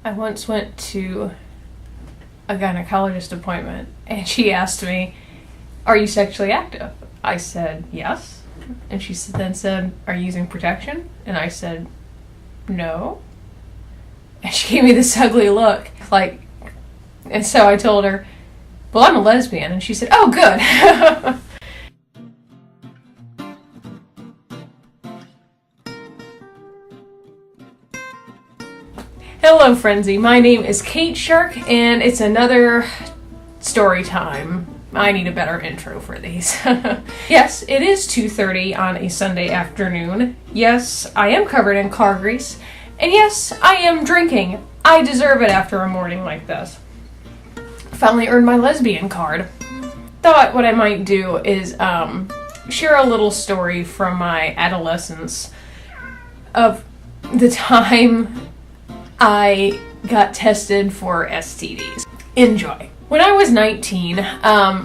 I once went to a gynecologist appointment and she asked me, "Are you sexually active?" I said, "Yes." And she then said, "Are you using protection?" And I said, "No." And she gave me this ugly look, and so I told her, "Well, I'm a lesbian." And she said, "Oh, good." Hello, Frenzy. My name is Kate Shark, and it's another story time. I need a better intro for these. Yes, it is 2:30 on a Sunday afternoon. Yes, I am covered in car grease. And yes, I am drinking. I deserve it after a morning like this. Finally earned my lesbian card. Thought what I might do is share a little story from my adolescence of the time I got tested for STDs. Enjoy. When I was 19,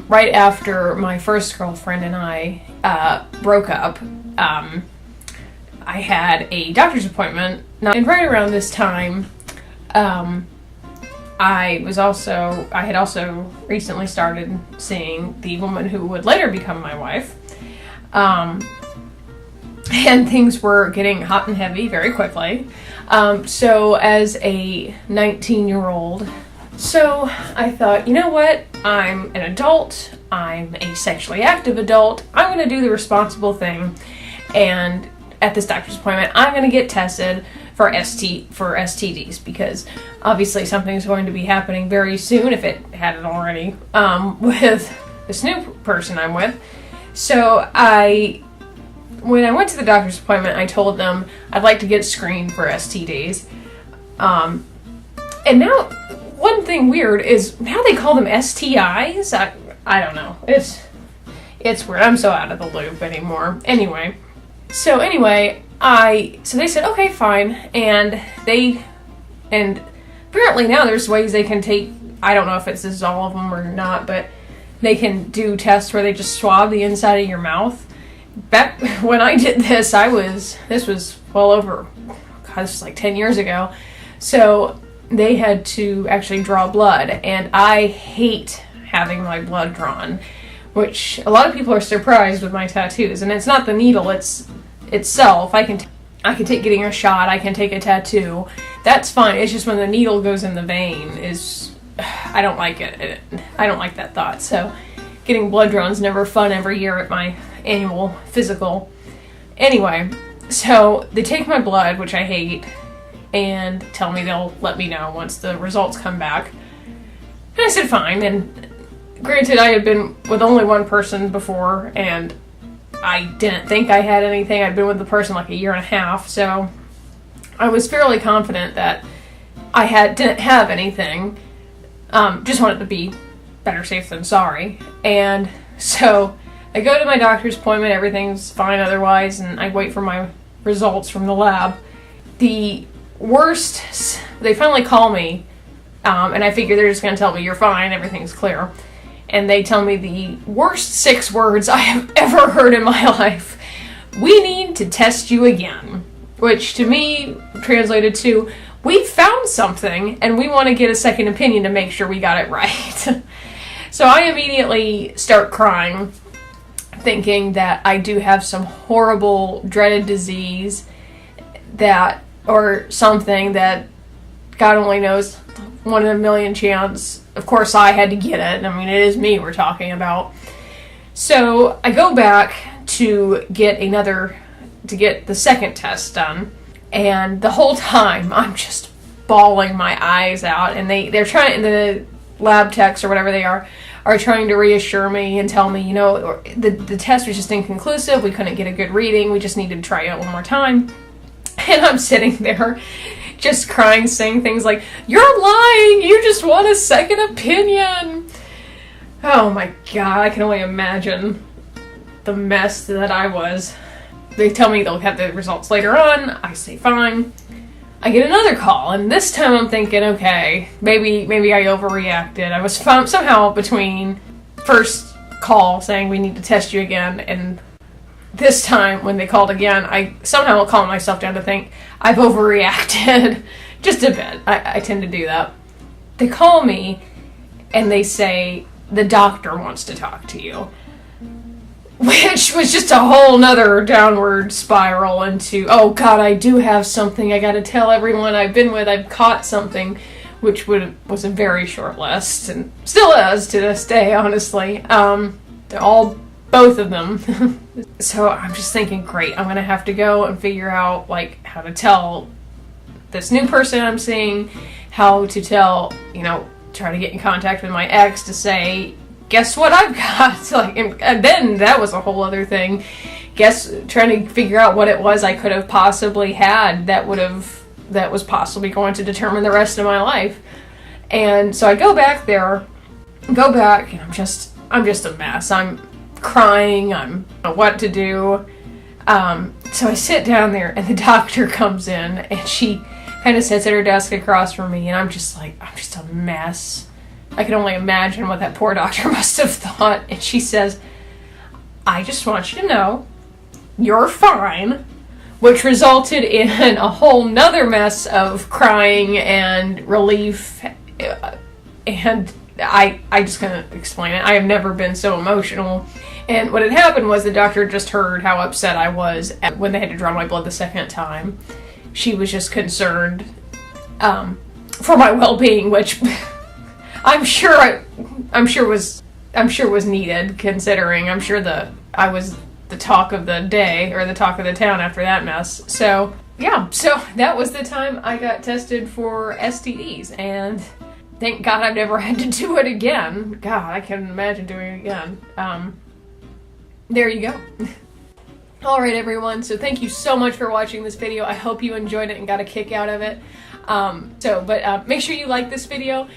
right after my first girlfriend and I broke up, I had a doctor's appointment. And right around this time, I had also recently started seeing the woman who would later become my wife. And things were getting hot and heavy very quickly. So as a 19-year-old, so I thought, you know what? I'm an adult. I'm a sexually active adult. I'm going to do the responsible thing. And at this doctor's appointment, I'm going to get tested for STDs because obviously something's going to be happening very soon if it hadn't already with this new person I'm with. So when I went to the doctor's appointment, I told them I'd like to get screened for STDs. And now, one thing weird is now they call them STIs. I don't know. It's weird. I'm so out of the loop anymore. So they said, okay, fine. And apparently now there's ways they can take, I don't know if this is all of them or not, but they can do tests where they just swab the inside of your mouth. Back when I did this, this was well over, this was like 10 years ago. So they had to actually draw blood, and I hate having my blood drawn, which a lot of people are surprised with my tattoos. And it's not the needle itself. I can take getting a shot, I can take a tattoo. That's fine. It's just when the needle goes in the vein I don't like it. I don't like that thought. So getting blood drawn is never fun every year at my annual physical. Anyway, so they take my blood, which I hate, and tell me they'll let me know once the results come back. And I said fine, and granted I had been with only one person before, and I didn't think I had anything. I'd been with the person like a year and a half, so I was fairly confident that I didn't have anything. Just wanted to be better safe than sorry. And so I go to my doctor's appointment, everything's fine otherwise, and I wait for my results from the lab. The worst, they finally call me, and I figure they're just going to tell me, "You're fine, everything's clear." And they tell me the worst 6 words I have ever heard in my life. "We need to test you again." Which to me translated to, "We found something and we want to get a second opinion to make sure we got it right." So I immediately start crying, thinking that I do have some horrible, dreaded disease or something that God only knows, 1 in a million chance. Of course I had to get it. I mean, it is me we're talking about. So I go back to get the second test done, and the whole time I'm just bawling my eyes out, and they're trying, the lab techs or whatever they are trying to reassure me and tell me, the test was just inconclusive, we couldn't get a good reading, we just needed to try it one more time. And I'm sitting there just crying, saying things like, "You're lying, you just want a second opinion." Oh my God, I can only imagine the mess that I was. They tell me they'll have the results later on, I say fine. I get another call, and this time I'm thinking, okay, maybe I overreacted. I was somehow between first call saying we need to test you again, and this time when they called again, I somehow calmed myself down to think I've overreacted just a bit. I tend to do that. They call me and they say, the doctor wants to talk to you. Which was just a whole nother downward spiral into, oh God, I do have something. I gotta tell everyone I've been with I've caught something, which was a very short list, and still is to this day, honestly. Both of them. So I'm just thinking, great, I'm gonna have to go and figure out, like, how to tell this new person I'm seeing, how to tell, try to get in contact with my ex to say, guess what I've got? Like, and then that was a whole other thing. Trying to figure out what it was I could have possibly had that was possibly going to determine the rest of my life. And so I go back, and I'm just a mess. I'm crying. I don't know what to do. So I sit down there, and the doctor comes in, and she kind of sits at her desk across from me, and I'm just a mess. I can only imagine what that poor doctor must have thought. And she says, I just want you to know you're fine, which resulted in a whole nother mess of crying and relief. And I just couldn't explain it. I have never been so emotional. And what had happened was the doctor just heard how upset I was when they had to draw my blood the second time. She was just concerned for my well-being, which I'm sure was needed, considering I'm sure I was the talk of the day, or the talk of the town after that mess. So yeah, so that was the time I got tested for STDs, and thank God I've never had to do it again. God, I can't imagine doing it again. There you go. Alright everyone, so thank you so much for watching this video. I hope you enjoyed it and got a kick out of it. Make sure you like this video,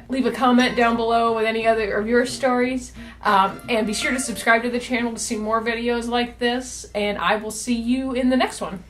leave a comment down below with any other of your stories, and be sure to subscribe to the channel to see more videos like this, and I will see you in the next one.